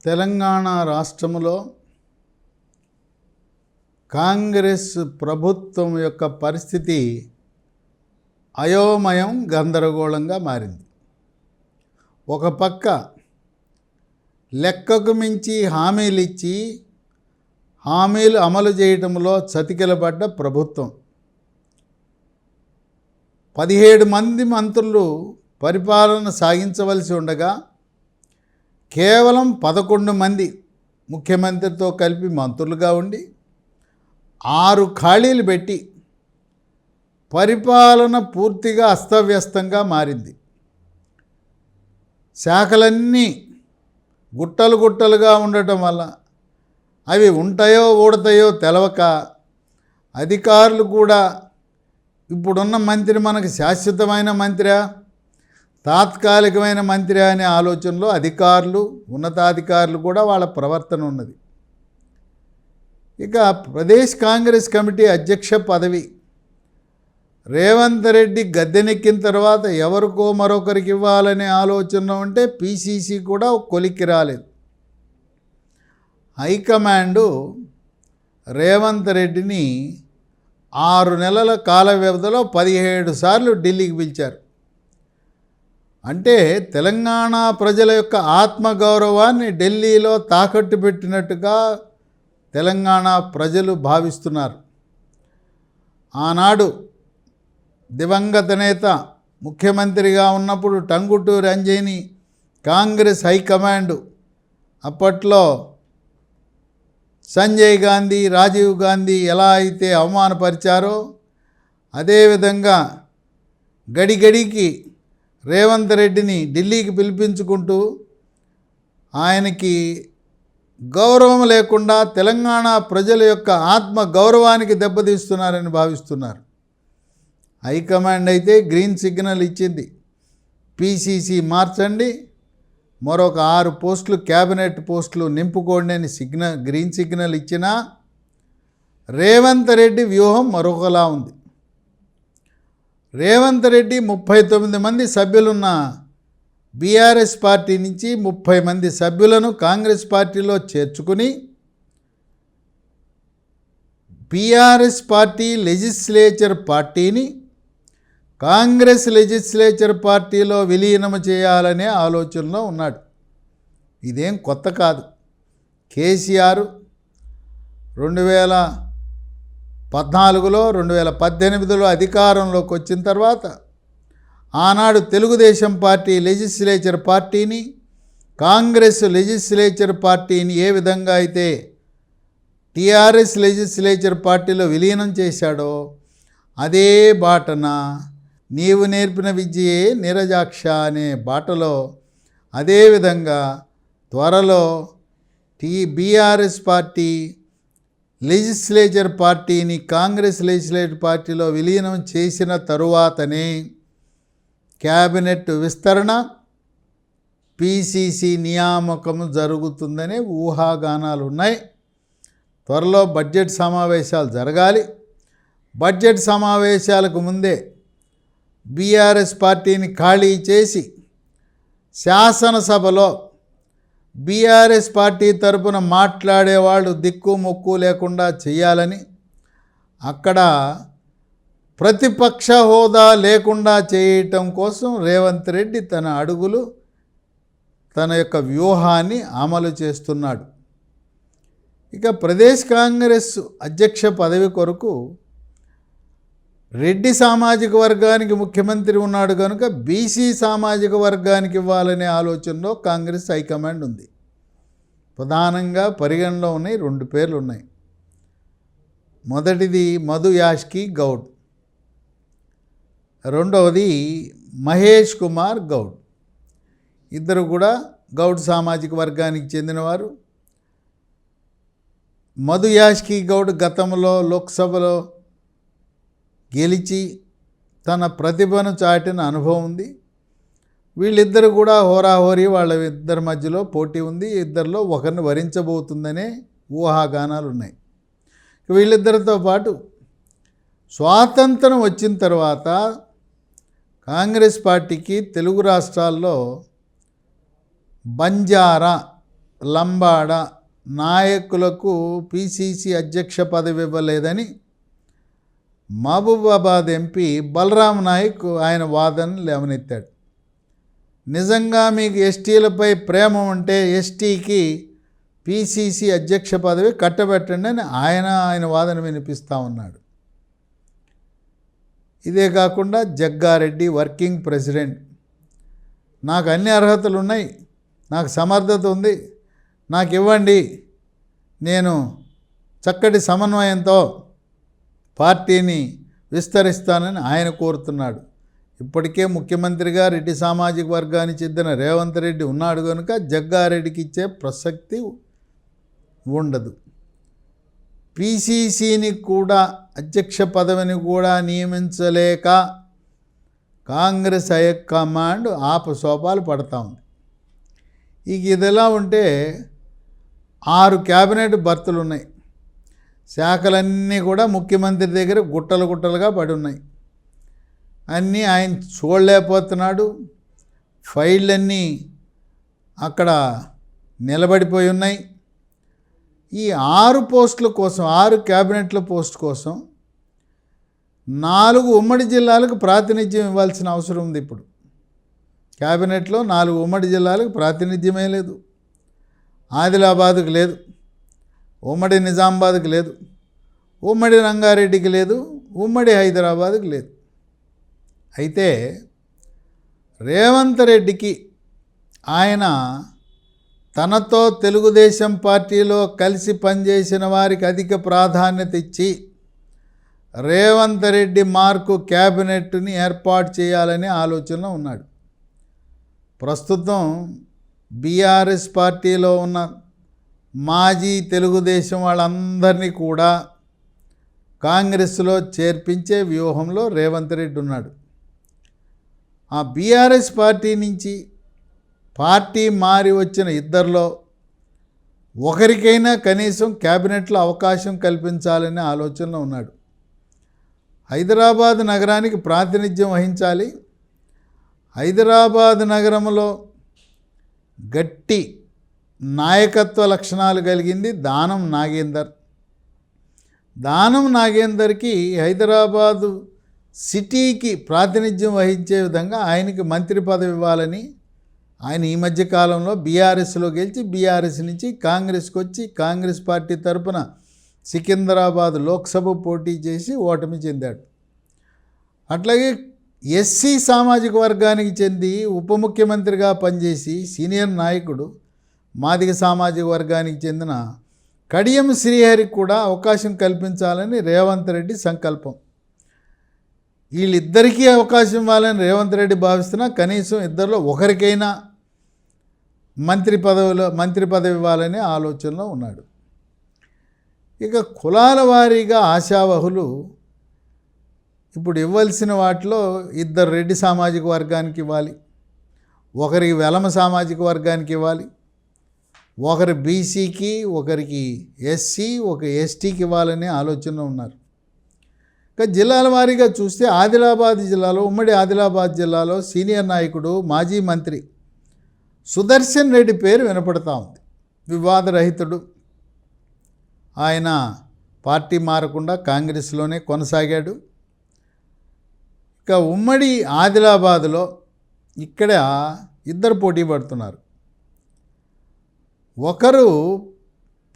తెలంగాణ రాష్ట్రంలో కాంగ్రెస్ ప్రభుత్వం యొక్క పరిస్థితి అయోమయం గందరగోళంగా మారింది. ఒక పక్క లెక్కకు మించి హామీలు ఇచ్చి హామీలు అమలు చేయడంలో చతికిలబడ్డ ప్రభుత్వం. 17 మంది మంత్రులు పరిపాలన సాగించవలసి ఉండగా కేవలం 11 మంది ముఖ్యమంత్రితో కలిపి మంత్రులుగా ఉండి 6 ఖాళీలు పెట్టి పరిపాలన పూర్తిగా అస్తవ్యస్తంగా మారింది. శాఖలన్నీ గుట్టలు గుట్టలుగా ఉండటం వల్ల అవి ఉంటాయో ఊడతాయో తెలవక అధికారులు కూడా ఇప్పుడున్న మంత్రి మనకు శాశ్వతమైన మంత్రా తాత్కాలికమైన మంత్రి అనే ఆలోచనలో అధికారులు ఉన్నతాధికారులు కూడా వాళ్ళ ప్రవర్తన ఉన్నది. ఇక ప్రదేశ్ కాంగ్రెస్ కమిటీ అధ్యక్ష పదవి రేవంత్ రెడ్డి గద్దెనెక్కిన తర్వాత ఎవరికో మరొకరికి ఇవ్వాలనే ఆలోచన ఉంటే పిసిసి కూడా కొలిక్కి రాలేదు. హైకమాండు రేవంత్ రెడ్డిని 6 నెలల కాల వ్యవధిలో 17 సార్లు ఢిల్లీకి పిలిచారు. అంటే తెలంగాణ ప్రజల యొక్క ఆత్మగౌరవాన్ని ఢిల్లీలో తాకట్టు పెట్టినట్టుగా తెలంగాణ ప్రజలు భావిస్తున్నారు. ఆనాడు దివంగత నేత ముఖ్యమంత్రిగా ఉన్నప్పుడు టంగుటూరి అంజయ్యని కాంగ్రెస్ హైకమాండ్ అప్పట్లో సంజయ్ గాంధీ, రాజీవ్ గాంధీ ఎలా అయితే అవమానపరిచారో అదేవిధంగా గడిగడికి రేవంత్ రెడ్డిని ఢిల్లీకి పిలిపించుకుంటూ ఆయనకి గౌరవం లేకుండా తెలంగాణ ప్రజల యొక్క ఆత్మ గౌరవానికి దెబ్బతీస్తున్నారని భావిస్తున్నారు. హైకమాండ్ అయితే గ్రీన్ సిగ్నల్ ఇచ్చింది. పిసిసి మార్చండి, మరొక 6 పోస్టులు క్యాబినెట్ పోస్టులు నింపుకోండి అని గ్రీన్ సిగ్నల్ ఇచ్చినా రేవంత్ రెడ్డి వ్యూహం మరొకలా ఉంది. రేవంత్ రెడ్డి 39 మంది సభ్యులున్న బీఆర్ఎస్ పార్టీ నుంచి 30 మంది సభ్యులను కాంగ్రెస్ పార్టీలో చేర్చుకుని బీఆర్ఎస్ పార్టీ లెజిస్లేచర్ పార్టీని కాంగ్రెస్ లెజిస్లేచర్ పార్టీలో విలీనం చేయాలనే ఆలోచనలో ఉన్నాడు. ఇదేం కొత్త కాదు. కేసీఆర్ 2014లో 2018లో అధికారంలోకి వచ్చిన తర్వాత ఆనాడు తెలుగుదేశం పార్టీ లెజిస్లేచర్ పార్టీని కాంగ్రెస్ లెజిస్లేచర్ పార్టీని ఏ విధంగా అయితే టీఆర్ఎస్ లెజిస్లేచర్ పార్టీలో విలీనం చేశాడో అదే బాటన నీవు నేర్పిన విద్యే నీరజాక్ష అనే బాటలో అదేవిధంగా త్వరలో బీఆర్ఎస్ పార్టీ లెజిస్లేచర్ పార్టీని కాంగ్రెస్ లెజిస్లేటివ్ పార్టీలో విలీనం చేసిన తరువాతనే క్యాబినెట్ విస్తరణ పిసిసి నియామకం జరుగుతుందనే ఊహాగానాలు ఉన్నాయి. త్వరలో బడ్జెట్ సమావేశాలు జరగాలి. బడ్జెట్ సమావేశాలకు ముందే బీఆర్ఎస్ పార్టీని ఖాళీ చేసి శాసనసభలో బీఆర్ఎస్ పార్టీ తరపున మాట్లాడేవాళ్ళు దిక్కు మొక్కు లేకుండా చేయాలని, అక్కడ ప్రతిపక్ష హోదా లేకుండా చేయటం కోసం రేవంత్ రెడ్డి తన యొక్క వ్యూహాన్ని అమలు చేస్తున్నాడు. ఇక ప్రదేశ్ కాంగ్రెస్ అధ్యక్ష పదవి కొరకు రెడ్డి సామాజిక వర్గానికి ముఖ్యమంత్రి ఉన్నాడు కనుక బీసీ సామాజిక వర్గానికి ఇవ్వాలనే ఆలోచనలో కాంగ్రెస్ హైకమాండ్ ఉంది. ప్రధానంగా పరిగణలో ఉన్నాయి 2 పేర్లు ఉన్నాయి. మొదటిది మధు యాష్కి గౌడ్, రెండవది మహేష్ కుమార్ గౌడ్. ఇద్దరు కూడా గౌడ్ సామాజిక వర్గానికి చెందినవారు. మధు యాష్కి గౌడ్ గతంలో లోక్సభలో గెలిచి తన ప్రతిభను చాటిన అనుభవం ఉంది. వీళ్ళిద్దరు కూడా హోరాహోరీ వాళ్ళ ఇద్దరి మధ్యలో పోటీ ఉంది. ఇద్దరిలో ఒకరిని వరించబోతుందనే ఊహాగానాలు ఉన్నాయి. వీళ్ళిద్దరితో పాటు స్వాతంత్రం వచ్చిన తర్వాత కాంగ్రెస్ పార్టీకి తెలుగు రాష్ట్రాల్లో బంజారా లంబాడ నాయకులకు పిసిసి అధ్యక్ష పదవి ఇవ్వలేదని మహబూబాబాద్ ఎంపీ బలరాం నాయక్ ఆయన వాదన లేవనెత్తాడు. నిజంగా మీకు ఎస్టీలపై ప్రేమ ఉంటే ఎస్టీకి పిసిసి అధ్యక్ష పదవి కట్టబెట్టండి అని ఆయన వాదన వినిపిస్తూ ఉన్నాడు. ఇదే కాకుండా జగ్గారెడ్డి వర్కింగ్ ప్రెసిడెంట్, నాకు అన్ని అర్హతలు ఉన్నాయి, నాకు సమర్థత ఉంది, నాకు ఇవ్వండి, నేను చక్కటి సమన్వయంతో పార్టీని విస్తరిస్తానని ఆయన కోరుతున్నాడు. ఇప్పటికే ముఖ్యమంత్రిగా రెడ్డి సామాజిక వర్గానికి చెందిన రేవంత్ రెడ్డి ఉన్నాడు కనుక జగ్గారెడ్డికి ఇచ్చే ప్రసక్తి ఉండదు. పిసిసిని కూడా అధ్యక్ష పదవిని కూడా నియమించలేక కాంగ్రెస్ హైకమాండ్ ఆపసోపాలు పడతా ఉంది. ఇది ఎలా ఉంటే 6 క్యాబినెట్ బర్తులు ఉన్నాయి, శాఖలన్నీ కూడా ముఖ్యమంత్రి దగ్గర గుట్టలు గుట్టలుగా పడి ఉన్నాయి. అన్నీ ఆయన చూడలేకపోతున్నాడు, ఫైళ్ళన్నీ అక్కడ నిలబడిపోయి ఉన్నాయి. ఈ 6 పోస్టుల కోసం, 6 క్యాబినెట్ల పోస్ట్ కోసం 4 ఉమ్మడి జిల్లాలకు ప్రాతినిధ్యం ఇవ్వాల్సిన అవసరం ఉంది. ఇప్పుడు క్యాబినెట్లో 4 ఉమ్మడి జిల్లాలకు ప్రాతినిధ్యమే లేదు. ఆదిలాబాద్కు లేదు, ఉమ్మడి నిజామాబాద్కి లేదు, ఉమ్మడి రంగారెడ్డికి లేదు, ఉమ్మడి హైదరాబాద్కి లేదు. అయితే రేవంత్ రెడ్డికి ఆయన తనతో తెలుగుదేశం పార్టీలో కలిసి పనిచేసిన వారికి అధిక ప్రాధాన్యత ఇచ్చి రేవంత్ రెడ్డి మార్కు క్యాబినెట్ని ఏర్పాటు చేయాలనే ఆలోచనలో ఉన్నాడు. ప్రస్తుతం బీఆర్ఎస్ పార్టీలో ఉన్న మాజీ తెలుగుదేశం వాళ్ళందరినీ కూడా కాంగ్రెస్లో చేర్పించే వ్యూహంలో రేవంత్ రెడ్డి ఉన్నాడు. ఆ బీఆర్ఎస్ పార్టీ నుంచి పార్టీ మారి వచ్చిన ఇద్దరిలో ఒకరికైనా కనీసం క్యాబినెట్లో అవకాశం కల్పించాలనే ఆలోచనలో ఉన్నాడు. హైదరాబాద్ నగరానికి ప్రాతినిధ్యం వహించాలి. హైదరాబాద్ నగరంలో గట్టి నాయకత్వ లక్షణాలు కలిగింది దానం నాగేందర్. దానం నాగేందర్కి హైదరాబాదు సిటీకి ప్రాతినిధ్యం వహించే విధంగా ఆయనకి మంత్రి పదవి ఇవ్వాలని ఆయన ఈ మధ్యకాలంలో బీఆర్ఎస్లో గెలిచి బీఆర్ఎస్ నుంచి కాంగ్రెస్కి వచ్చి కాంగ్రెస్ పార్టీ తరపున సికింద్రాబాద్ లోక్సభ పోటీ చేసి ఓటమి చెందాడు. అట్లాగే ఎస్సీ సామాజిక వర్గానికి చెంది ఉప ముఖ్యమంత్రిగా పనిచేసి సీనియర్ నాయకుడు మాదిగ సామాజిక వర్గానికి చెందిన కడియం శ్రీహరికి కూడా అవకాశం కల్పించాలని రేవంత్ రెడ్డి సంకల్పం. వీళ్ళిద్దరికీ అవకాశం ఇవ్వాలని రేవంత్ రెడ్డి భావిస్తున్నా కనీసం ఇద్దరిలో ఒకరికైనా మంత్రి పదవి ఇవ్వాలనే ఆలోచనలో ఉన్నాడు. ఇక కులాల వారీగా ఆశావహులు ఇప్పుడు ఇవ్వాల్సిన వాటిలో 2 రెడ్డి సామాజిక వర్గానికి ఇవ్వాలి, ఒకరికి వెలమ సామాజిక వర్గానికి ఇవ్వాలి, ఒకరు బీసీకి, ఒకరికి ఎస్సీ, ఒక ఎస్టీకి ఇవ్వాలనే ఆలోచనలో ఉన్నారు. ఇక జిల్లాల వారీగా చూస్తే ఆదిలాబాద్ జిల్లాలో, ఉమ్మడి ఆదిలాబాద్ జిల్లాలో సీనియర్ నాయకుడు మాజీ మంత్రి సుదర్శన్ రెడ్డి పేరు వినపడతా ఉంది. వివాదరహితుడు, ఆయన పార్టీ మారకుండా కాంగ్రెస్లోనే కొనసాగాడు. ఇక ఉమ్మడి ఆదిలాబాదులో ఇక్కడ 2 పోటీ పడుతున్నారు. ఒకరు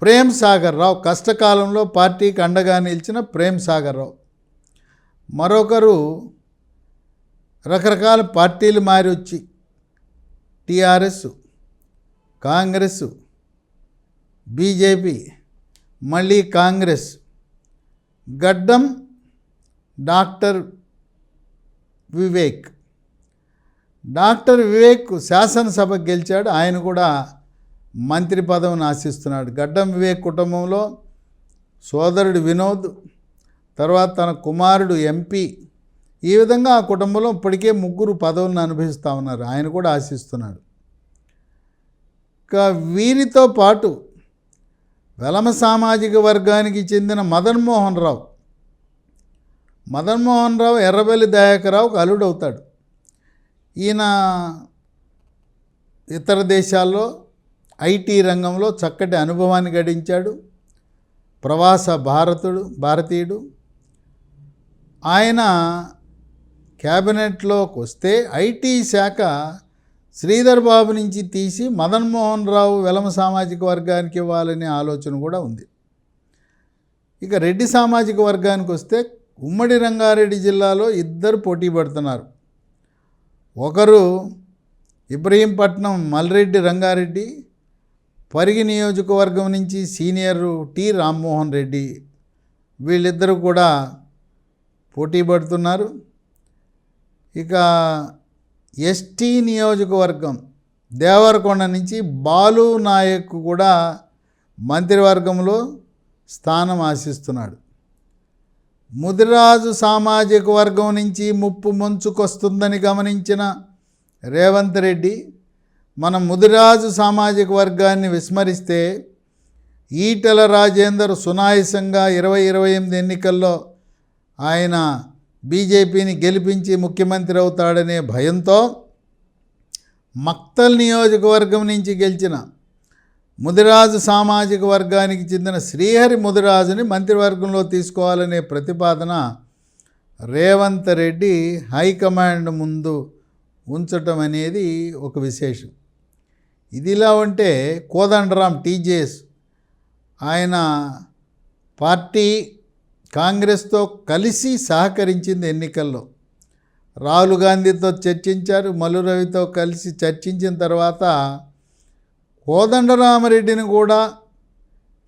ప్రేమ్ సాగర్ రావు, కష్టకాలంలో పార్టీకి అండగా నిలిచిన ప్రేమ్ సాగర్ రావు. మరొకరు రకరకాల పార్టీలు మారి వచ్చి టీఆర్ఎస్, కాంగ్రెస్, బీజేపీ, మళ్ళీ కాంగ్రెస్, గడ్డం డాక్టర్ వివేక్. డాక్టర్ వివేక్ శాసనసభకు గెలిచాడు, ఆయన కూడా మంత్రి పదవిని ఆశిస్తున్నాడు. గడ్డం వివేక్ కుటుంబంలో సోదరుడు వినోద్, తర్వాత తన కుమారుడు ఎంపీ, ఈ విధంగా ఆ కుటుంబంలో ఇప్పటికే 3 పదవులను అనుభవిస్తూ ఉన్నారు. ఆయన కూడా ఆశిస్తున్నాడు. ఇంకా వీరితో పాటు వెలమ సామాజిక వర్గానికి చెందిన మదన్మోహన్ రావు ఎర్రబెల్లి దయాకర్రావుకు అల్లుడు అవుతాడు. ఈయన ఇతర దేశాల్లో ఐటీ రంగంలో చక్కటి అనుభవాన్ని గడించాడు. ప్రవాస భారతీయుడు. ఆయన క్యాబినెట్లోకి వస్తే ఐటీ శాఖ శ్రీధర్ బాబు నుంచి తీసి మదన్మోహన్ రావు వెలమ సామాజిక వర్గానికి ఇవ్వాలనే ఆలోచన కూడా ఉంది. ఇక రెడ్డి సామాజిక వర్గానికి వస్తే ఉమ్మడి రంగారెడ్డి జిల్లాలో ఇద్దరు పోటీ పడుతున్నారు. ఒకరు ఇబ్రహీంపట్నం మల్రెడ్డి రంగారెడ్డి, పరిగి నియోజకవర్గం నుంచి సీనియర్ టి రామ్మోహన్ రెడ్డి. వీళ్ళిద్దరూ కూడా పోటీ పడుతున్నారు. ఇక ఎస్టీ నియోజకవర్గం దేవరకొండ నుంచి బాలు నాయక్ కూడా మంత్రివర్గంలో స్థానం ఆశిస్తున్నాడు. ముదిరాజు సామాజిక వర్గం నుంచి ముప్పు ముంచుకొస్తుందని గమనించిన రేవంత్ రెడ్డి మనం ముదిరాజు సామాజిక వర్గాన్ని విస్మరిస్తే ఈటెల రాజేందర్ సునాయాసంగా 2028 ఎన్నికల్లో ఆయన బీజేపీని గెలిపించి ముఖ్యమంత్రి అవుతాడనే భయంతో మక్తల్ నియోజకవర్గం నుంచి గెలిచిన ముదిరాజు సామాజిక వర్గానికి చెందిన శ్రీహరి ముదిరాజుని మంత్రివర్గంలో తీసుకోవాలనే ప్రతిపాదన రేవంత్ రెడ్డి హైకమాండ్ ముందు ఉంచటం అనేది ఒక విశేషం. ఇదిలా ఉంటే కోదండరాం టీజేఎస్ ఆయన పార్టీ కాంగ్రెస్తో కలిసి సహకరించింది ఎన్నికల్లో. రాహుల్ గాంధీతో చర్చించారు, మల్లు రవితో కలిసి చర్చించిన తర్వాత కోదండరామరెడ్డిని కూడా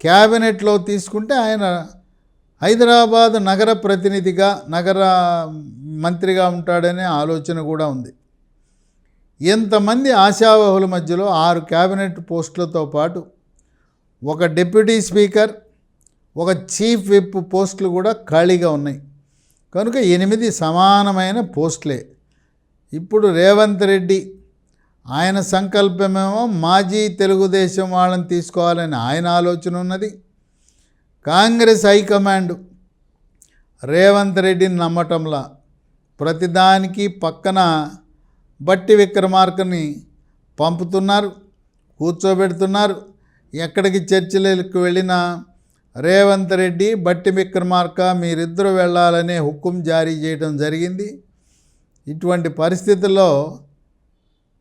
క్యాబినెట్లో తీసుకుంటే ఆయన హైదరాబాద్ నగర ప్రతినిధిగా నగర మంత్రిగా ఉంటాడనే ఆలోచన కూడా ఉంది. ఎంతమంది ఆశావహుల మధ్యలో 6 క్యాబినెట్ పోస్టులతో పాటు ఒక డిప్యూటీ స్పీకర్, ఒక చీఫ్ విప్ పోస్టులు కూడా ఖాళీగా ఉన్నాయి. కనుక 8 సమానమైన పోస్టులే. ఇప్పుడు రేవంత్ రెడ్డి ఆయన సంకల్పమేమో మాజీ తెలుగుదేశం వాళ్ళని తీసుకోవాలని ఆయన ఆలోచన ఉన్నది. కాంగ్రెస్ హైకమాండ్ రేవంత్ రెడ్డిని నమ్మటంలా ప్రతిదానికి పక్కన బట్టి విక్రమార్కని పంపుతున్నారు, కూర్చోబెడుతున్నారు. ఎక్కడికి చర్చలకు వెళ్ళినా రేవంత్ రెడ్డి, బట్టి విక్రమార్క మీరిద్దరూ వెళ్ళాలనే హుకుం జారీ చేయడం జరిగింది. ఇటువంటి పరిస్థితుల్లో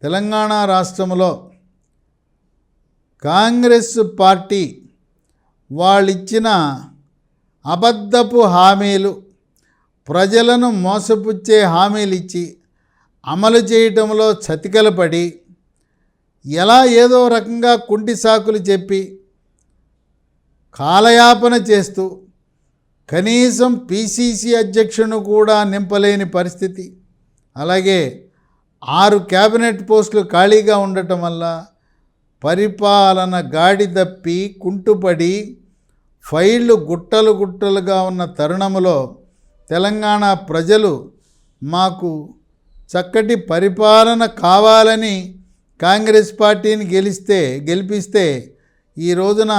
తెలంగాణ రాష్ట్రంలో కాంగ్రెస్ పార్టీ వాళ్ళిచ్చిన అబద్ధపు హామీలు, ప్రజలను మోసపుచ్చే హామీలు ఇచ్చి అమలు చేయటంలో చతికిలపడి ఎలా ఏదో రకంగా కుంటి సాకులు చెప్పి కాలయాపన చేస్తూ కనీసం పిసిసి అధ్యక్షుని కూడా నింపలేని పరిస్థితి. అలాగే 6 క్యాబినెట్ పోస్టులు ఖాళీగా ఉండటం వల్ల పరిపాలన గాడి తప్పి కుంటుపడి ఫైళ్ళు గుట్టలుగా ఉన్న తరుణంలో తెలంగాణ ప్రజలు మాకు చక్కటి పరిపాలన కావాలని కాంగ్రెస్ పార్టీని గెలిపిస్తే ఈ రోజున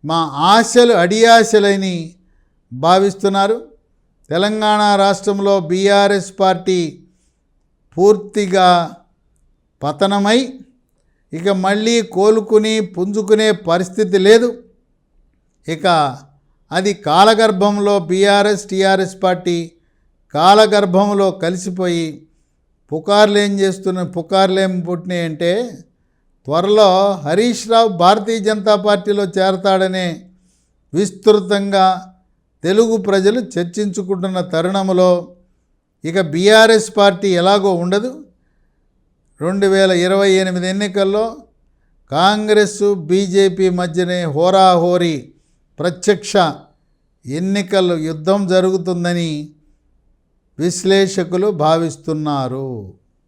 మా ఆశలు అడియాశలని భావిస్తున్నారు. తెలంగాణ రాష్ట్రంలో బీఆర్ఎస్ పార్టీ పూర్తిగా పతనమై ఇక మళ్ళీ కోలుకుని పుంజుకునే పరిస్థితి లేదు. ఇక అది కాలగర్భంలో బీఆర్ఎస్ టీఆర్ఎస్ పార్టీ కాలగర్భంలో కలిసిపోయి పుకార్లేం పుట్టినాయి అంటే త్వరలో హరీష్ రావు భారతీయ జనతా పార్టీలో చేరతాడనే విస్తృతంగా తెలుగు ప్రజలు చర్చించుకుంటున్న తరుణంలో ఇక బీఆర్ఎస్ పార్టీ ఎలాగో ఉండదు. 2028 ఎన్నికల్లో కాంగ్రెస్ బీజేపీ మధ్యనే హోరాహోరీ ప్రత్యక్ష ఎన్నికల యుద్ధం జరుగుతుందని విశ్లేషకులు భావిస్తున్నారు.